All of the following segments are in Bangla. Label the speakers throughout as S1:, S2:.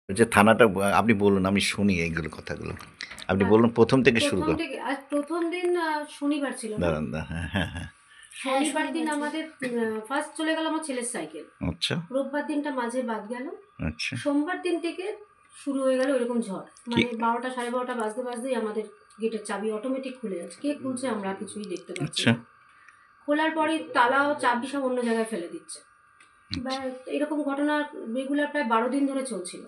S1: যে থানাটা আপনি বলুন, আমি শুনি এইগুলো কথাগুলো। আপনি বলুন প্রথম থেকে শুরু
S2: প্রথম
S1: করুন।
S2: থেকে আজ প্রথম দিন শনিবার ছিল না?
S1: দাঁড়ান হ্যাঁ হ্যাঁ হ্যাঁ।
S2: শনিবার দিন আমাদের ফার্স্ট চলে গেল আমার ছেলের সাইকেল।
S1: আচ্ছা
S2: রোববার দিনটা মাঝে বাদ গেল।
S1: আচ্ছা।
S2: সোমবার দিন থেকে শুরু হয়ে গেল এরকম ঝড়,
S1: কি?
S2: মানে 12টা 12:30 বাজতে বাজতেই আমাদের গেটের চাবি অটোমেটিক খুলে যাচ্ছে। কে খুলছে আমরা কিছুই দেখতে পাচ্ছি
S1: আচ্ছা
S2: না। খোলার পরে তালা ও চাবি সব অন্য জায়গায় ফেলে দিচ্ছে। বা এরকম ঘটনা রেগুলার প্রায় 12 দিন ধরে চলছিল।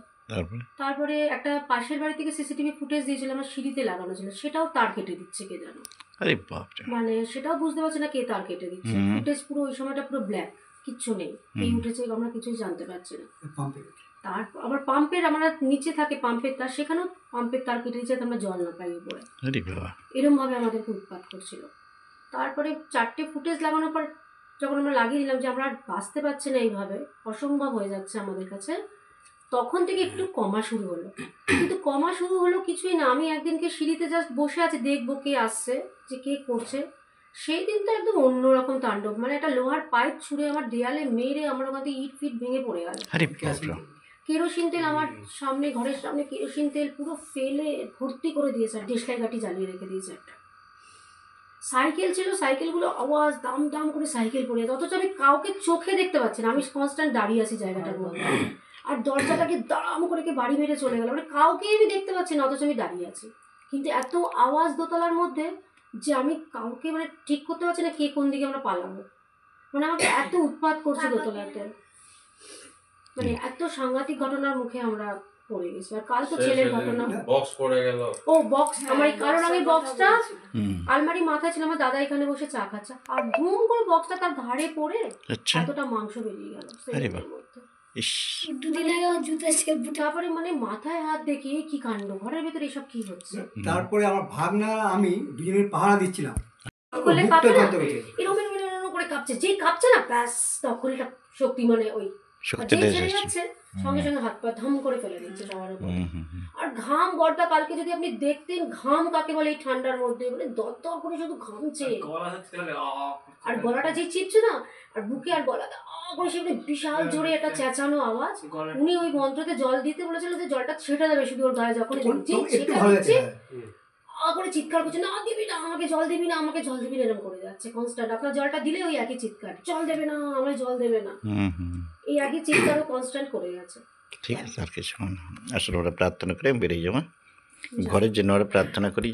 S2: তারপরে একটা পাশের বাড়ি থেকে সিসিটিভি ফুটেজ দিয়েছিল, আমার সিঁড়িতে লাগানো ছিল, সেটাও তার কেটে দিচ্ছে কে জানো।
S1: আরে বাপ রে।
S2: মানে সেটাও বুঝতে পারছি না কে তার কেটে দিচ্ছে। ফুটেজ পুরো ওই সময়টা পুরো ব্ল্যাক, কিচ্ছু নেই, এই উঠেছে আমরা কিছুই জানতে পারছি না। তারপর আবার পাম্পের, আমরা নিচে থাকে পাম্পের তার, সেখানেও পাম্পের তার কেটে দিচ্ছে, আমরা জল না পাই উপরে। এরকম ভাবে আমাদেরকে উৎপাত করছিল। তারপরে 4টে ফুটেজ লাগানোর পর যখন আমরা লাগিয়ে দিলাম যে আমরা আর বাঁচতে পারছি না, এইভাবে অসম্ভব হয়ে যাচ্ছে আমাদের কাছে, তখন থেকে একটু কমা শুরু হলো। কিন্তু কমা শুরু হলো কিছুই না। আমি একদিনকে সিঁড়িতে জাস্ট বসে আছি, দেখবো কে আসছে, যে কে করছে। সেই দিন তো একদম অন্যরকম তাণ্ডব, মানে একটা লোহার পাইপ ছুঁড়ে আমার দেয়ালে মেরে আমার ওখান থেকে ইট ফিট ভেঙে পড়ে গেল। কেরোসিন তেল আমার সামনে, ঘরের সামনে কেরোসিন তেল পুরো ফেলে ভর্তি করে দিয়েছে, আর দেশলাই কাঠি জ্বালিয়ে রেখে দিয়েছে একটা। সাইকেল ছিল, সাইকেলগুলো আওয়াজ দাম দাম করে সাইকেল পড়ে যেত, অথচ আমি কাউকে চোখে দেখতে পাচ্ছি না, আমি কনস্ট্যান্ট দাঁড়িয়ে আছি জায়গাটার মধ্যে। আর দরজাটাকে দাম করে বাড়ি মেরে চলে গেল, মানে কাউকেই আমি দেখতে পাচ্ছি না, অথচ আমি দাঁড়িয়ে আছি। কিন্তু এত আওয়াজ দোতলার মধ্যে যে আমি কাউকে মানে ঠিক করতে পারছি না কে কোন দিকে আমরা পালাবো। মানে আমাকে এত উৎপাত করছে দোতলাতে, মানে এত সাংঘাতিক ঘটনার মুখে আমরা পড়ে গেছি। আর কাল তো ছেলের ঘটনা,
S3: বক্স পড়ে গেল।
S2: ও বক্স, আমার কারণ আমি বক্সটা আলমারি মাথায় ছিল, আমার দাদা এখানে বসে চা খাচ্ছে, আর ধুম করে বক্সটা তার ঘাড়ে পড়ে এতটা মাংস বেরিয়ে গেল তারপরে মানে মাথায় হাত দেখে কি কাণ্ড, ঘরের ভিতরে এসব কি হচ্ছে।
S4: তারপরে আমার ভাগনা আমি দুজনের পাহারা দিচ্ছিলাম,
S2: এরকম করে কাঁপছে, যেই কাঁপছে না ব্যাস তখন এটা শক্তি, মানে ওই ছেড়ে যাচ্ছে সঙ্গে সঙ্গে হাত পা ধাম করে ফেলে দিচ্ছে সবার উপর। আর ঘাম গড়টা কালকে যদি আপনি দেখতেন, ঘাম কাকে বলে এই ঠান্ডার মধ্যে, মানে দরদর করে শুধু ঘামছে, আর গলাটা যে চিপছে না, আর বুকে আর গলাটা করে সেখানে বিশাল জোরে একটা চেঁচানো আওয়াজ। উনি ওই মন্ত্রতে জল দিতে বলেছিল যে জলটা ছেটে যাবে শুধু ওর গায়ে, যখন করে চিৎকার করছে, না দিবি না আমাকে জল দিবি না, আমাকে জল দিবি না, এরকম করে যাচ্ছে কনস্ট্যান্ট। আপনার জলটা দিলে ওই একই চিৎকার, জল দেবে না, আমায় জল দেবে না, এই একই চিৎকারও কনস্ট্যান্ট করে যাচ্ছে।
S1: ঠিক আছে, আর কিছু আসলে ওরা প্রার্থনা করে বেরিয়ে যাবো ঘরের জন্য, ওরা প্রার্থনা করি।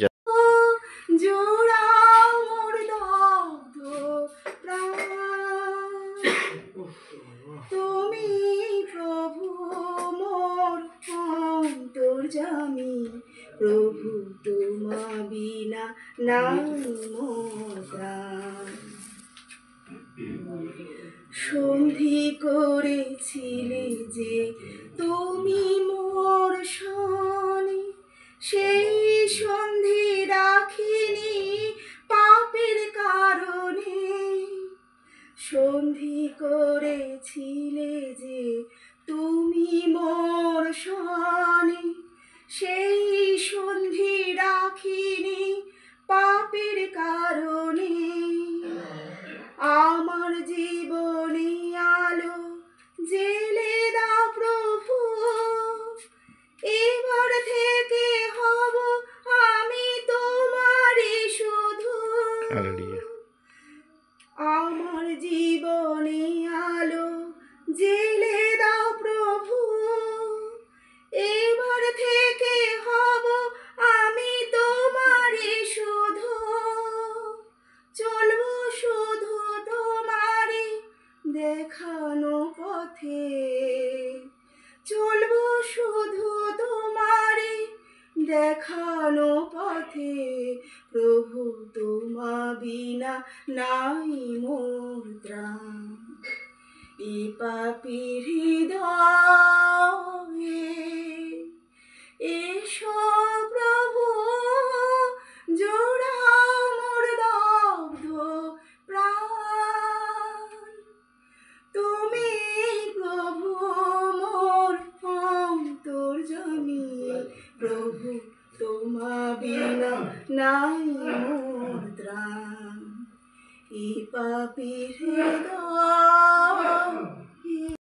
S5: তুমি প্রভু মোর অন্তর্যামী, প্রভু তোমা বিনা নাই মোর প্রাণ। সন্ধি করেছিলে যে তুমি মোর শনি, সেই সন্ধি রাখিনি পাপের কারণে। সন্ধি করেছিলে যে তুমি মোর শনি, সেই সন্ধি রাখিনি পাপের কারণে। আমার জীবনে আলো জেলে দাও প্রভু, এবার থেকে হব আমি তোমারই শুধু। আমার জীবনে আলো জেলে দাও প্রভু, এবার থেকে হব আমি তোমারই শুধু। চলবো শুধু তোমারই দেখানো পথে, চলবো শুধু তোমারই দেখানো পথে। প্রভু তোমা বিনা নাই মোর ত্রাণ। এ পাপীর হৃদয়ে এসো প্রভু, জোড়াও মোর দগ্ধ প্রাণ। তুমি প্রভু মোর অন্তর্যামী, প্রভু তোমা বিনা নাই মোর ত্রাণ। এ পাপীর হৃদয়ে